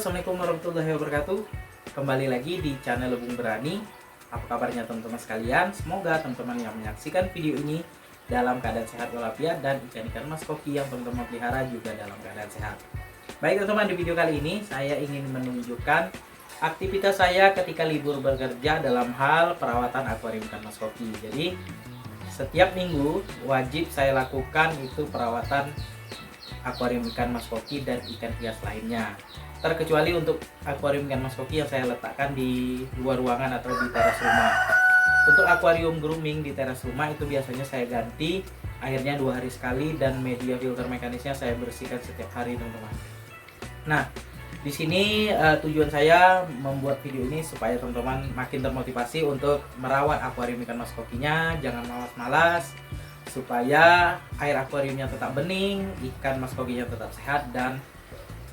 Assalamualaikum warahmatullahi wabarakatuh. Kembali lagi di channel Lebung Berani. Apa kabarnya teman-teman sekalian? Semoga teman-teman yang menyaksikan video ini dalam keadaan sehat walafiat dan ikan-ikan mas koki yang teman-teman pelihara juga dalam keadaan sehat. Baik teman-teman, di video kali ini saya ingin menunjukkan aktivitas saya ketika libur bekerja dalam hal perawatan akuarium ikan mas koki. Jadi setiap minggu wajib saya lakukan itu perawatan akuarium ikan mas koki dan ikan hias lainnya, terkecuali untuk akuarium ikan mas koki yang saya letakkan di luar ruangan atau di teras rumah. Untuk akuarium grooming di teras rumah itu biasanya saya ganti airnya 2 hari sekali dan media filter mekanisnya saya bersihkan setiap hari teman-teman. Nah, di sini tujuan saya membuat video ini supaya teman-teman makin termotivasi untuk merawat akuarium ikan mas kokinya. Jangan malas-malas, supaya air akuariumnya tetap bening, ikan mas kokinya tetap sehat, dan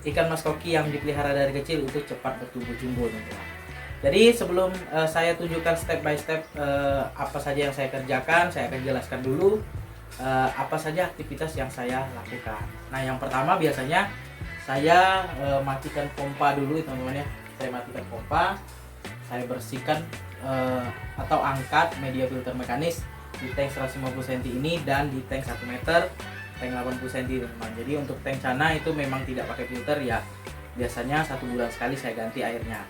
ikan mas koki yang dipelihara dari kecil itu cepat bertumbuh jumbo teman-teman. Jadi sebelum saya tunjukkan step by step apa saja yang saya kerjakan, saya akan jelaskan dulu apa saja aktivitas yang saya lakukan. Nah, yang pertama biasanya saya matikan pompa dulu teman-teman ya. Saya matikan pompa, saya bersihkan atau angkat media filter mekanis di tank 150 cm ini dan di tank 1 meter tank 80 cm teman-teman. Jadi untuk tank sana itu memang tidak pakai filter ya, biasanya 1 bulan sekali saya ganti airnya.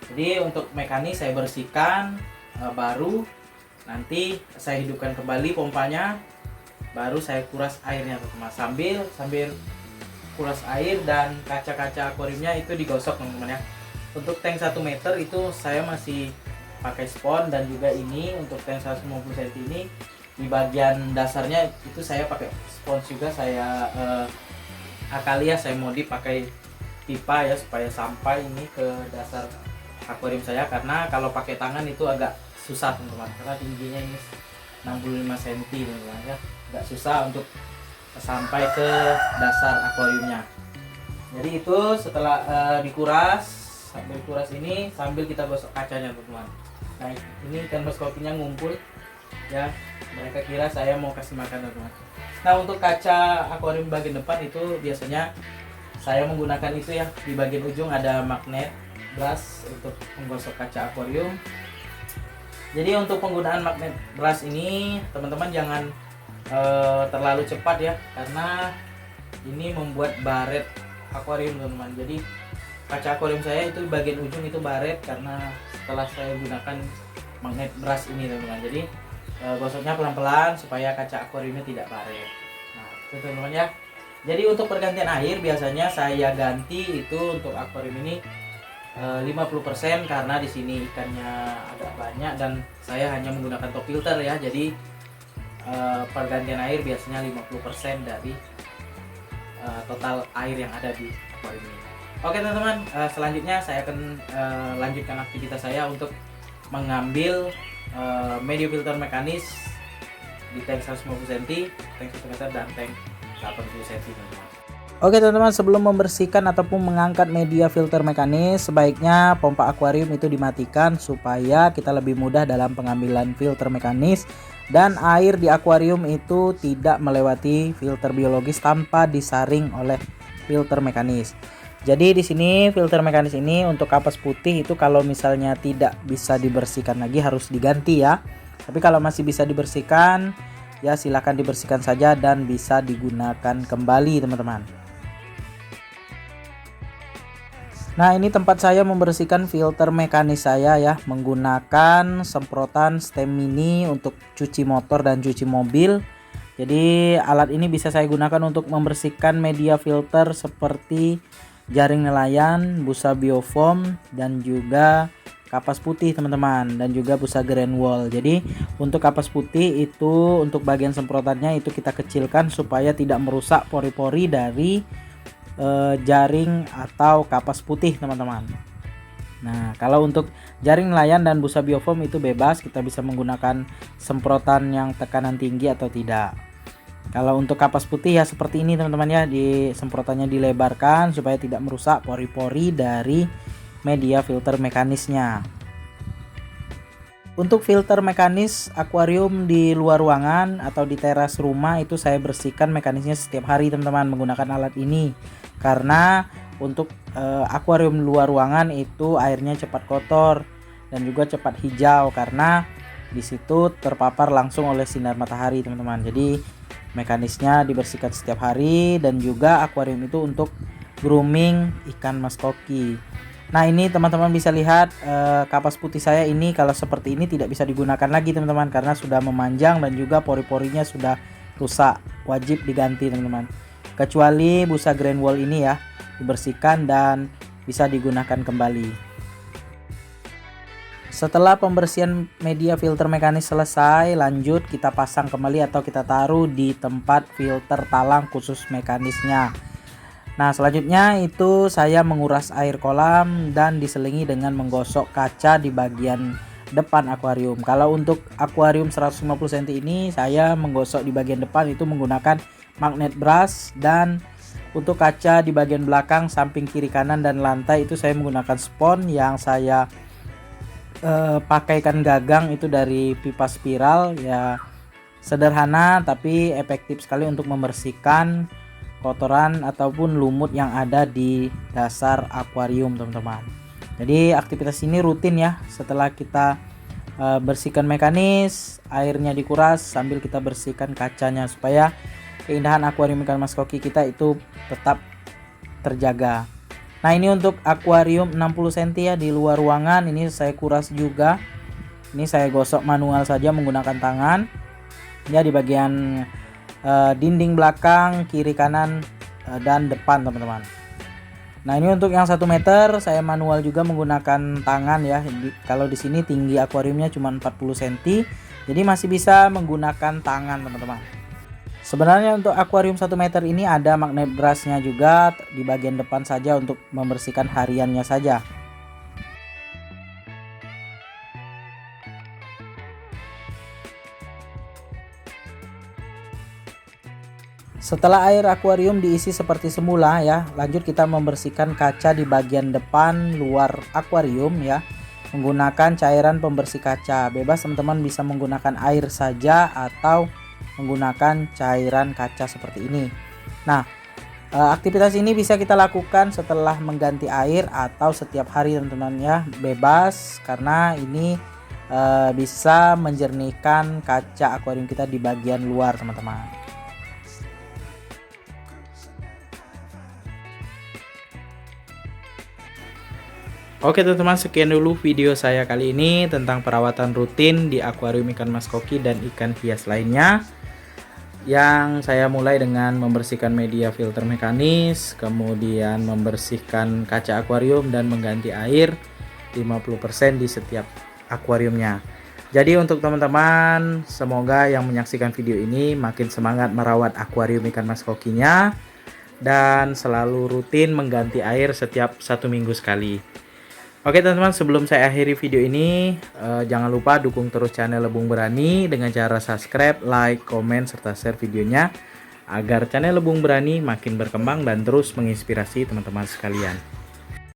Jadi untuk mekanis saya bersihkan, baru nanti saya hidupkan kembali pompanya, baru saya kuras airnya teman-teman. Sambil kuras air dan kaca-kaca akuariumnya itu digosok teman-teman ya. Untuk tank 1 meter itu saya masih pakai spons, dan juga ini untuk tank 150 cm ini di bagian dasarnya itu saya pakai spons juga. Saya akali ya, saya modif pakai pipa ya supaya sampai ini ke dasar akuarium saya, karena kalau pakai tangan itu agak susah teman-teman, karena tingginya ini 65 cm teman-teman ya, agak susah untuk sampai ke dasar akuariumnya. Jadi itu setelah dikuras, sambil kuras ini sambil kita gosok kacanya teman-teman. Nah, ini ikan mas kokinya ngumpul ya, mereka kira saya mau kasih makan teman-teman. Nah, untuk kaca akuarium bagian depan itu biasanya saya menggunakan itu ya, di bagian ujung ada magnet brush untuk menggosok kaca akuarium. Jadi untuk penggunaan magnet brush ini teman-teman jangan terlalu cepat ya, karena ini membuat baret akuarium teman-teman. Jadi kaca akuarium saya itu bagian ujung itu baret karena setelah saya gunakan magnet brush ini teman-teman. Jadi gosoknya pelan-pelan supaya kaca akuariumnya tidak baret. Nah, itu teman-teman ya. Jadi untuk pergantian air biasanya saya ganti itu untuk akuarium ini 50%, karena di sini ikannya agak banyak dan saya hanya menggunakan top filter ya. Jadi pergantian air biasanya 50% dari total air yang ada di akuarium ini. Oke teman-teman, selanjutnya saya akan lanjutkan aktivitas saya untuk mengambil media filter mekanis di tank 150 cm, tank 1 meter, dan tank 80 cm teman-teman. Oke teman-teman, sebelum membersihkan ataupun mengangkat media filter mekanis, sebaiknya pompa akuarium itu dimatikan supaya kita lebih mudah dalam pengambilan filter mekanis, dan air di akuarium itu tidak melewati filter biologis tanpa disaring oleh filter mekanis. Jadi di sini filter mekanis ini untuk kapas putih itu kalau misalnya tidak bisa dibersihkan lagi harus diganti ya. Tapi kalau masih bisa dibersihkan ya silahkan dibersihkan saja dan bisa digunakan kembali teman-teman. Nah, ini tempat saya membersihkan filter mekanis saya ya, menggunakan semprotan stem mini untuk cuci motor dan cuci mobil. Jadi alat ini bisa saya gunakan untuk membersihkan media filter seperti jaring nelayan, busa biofoam, dan juga kapas putih teman-teman, dan juga busa grand wall. Jadi untuk kapas putih itu untuk bagian semprotannya itu kita kecilkan supaya tidak merusak pori-pori dari jaring atau kapas putih teman-teman. Nah, kalau untuk jaring nelayan dan busa biofoam itu bebas, kita bisa menggunakan semprotan yang tekanan tinggi atau tidak. Kalau untuk kapas putih ya seperti ini teman-teman ya, di semprotannya dilebarkan supaya tidak merusak pori-pori dari media filter mekanisnya. Untuk filter mekanis akuarium di luar ruangan atau di teras rumah itu saya bersihkan mekanisnya setiap hari teman-teman menggunakan alat ini, karena untuk akuarium luar ruangan itu airnya cepat kotor dan juga cepat hijau karena di situ terpapar langsung oleh sinar matahari, teman-teman. Jadi mekanisnya dibersihkan setiap hari, dan juga akuarium itu untuk grooming ikan mas koki. Nah, ini teman-teman bisa lihat kapas putih saya ini kalau seperti ini tidak bisa digunakan lagi, teman-teman, karena sudah memanjang dan juga pori-porinya sudah rusak. Wajib diganti, teman-teman. Kecuali busa grand wall ini ya, dibersihkan dan bisa digunakan kembali. Setelah pembersihan media filter mekanis selesai, lanjut kita pasang kembali atau kita taruh di tempat filter talang khusus mekanisnya. Nah, selanjutnya itu saya menguras air kolam dan diselingi dengan menggosok kaca di bagian depan akuarium. Kalau untuk akuarium 150 cm ini saya menggosok di bagian depan itu menggunakan magnet brush, dan untuk kaca di bagian belakang, samping kiri kanan dan lantai itu saya menggunakan spons yang saya pakaikan gagang itu dari pipa spiral ya. Sederhana tapi efektif sekali untuk membersihkan kotoran ataupun lumut yang ada di dasar akuarium, teman-teman. Jadi aktivitas ini rutin ya, setelah kita bersihkan mekanis, airnya dikuras sambil kita bersihkan kacanya supaya keindahan akuarium ikan mas koki kita itu tetap terjaga. Nah, ini untuk akuarium 60 cm ya di luar ruangan, ini saya kuras juga. Ini saya gosok manual saja menggunakan tangan ya di bagian dinding belakang, kiri kanan dan depan, teman-teman. Nah, ini untuk yang 1 meter saya manual juga menggunakan tangan ya. Kalau di sini tinggi akuariumnya cuma 40 cm, jadi masih bisa menggunakan tangan, teman-teman. Sebenarnya untuk akuarium 1 meter ini ada magnet brushnya juga di bagian depan saja untuk membersihkan hariannya saja. Setelah air akuarium diisi seperti semula ya, lanjut kita membersihkan kaca di bagian depan luar akuarium ya, menggunakan cairan pembersih kaca. Bebas, teman-teman bisa menggunakan air saja atau menggunakan cairan kaca seperti ini. Nah, aktivitas ini bisa kita lakukan setelah mengganti air atau setiap hari, teman-teman ya, bebas karena ini bisa menjernihkan kaca akuarium kita di bagian luar, teman-teman. Oke teman-teman, sekian dulu video saya kali ini tentang perawatan rutin di akuarium ikan mas koki dan ikan hias lainnya, yang saya mulai dengan membersihkan media filter mekanis, kemudian membersihkan kaca akuarium dan mengganti air 50% di setiap akuariumnya. Jadi untuk teman-teman, semoga yang menyaksikan video ini makin semangat merawat akuarium ikan mas kokinya dan selalu rutin mengganti air setiap 1 minggu sekali. Oke teman-teman, sebelum saya akhiri video ini, jangan lupa dukung terus channel Lebung Berani dengan cara subscribe, like, komen, serta share videonya agar channel Lebung Berani makin berkembang dan terus menginspirasi teman-teman sekalian.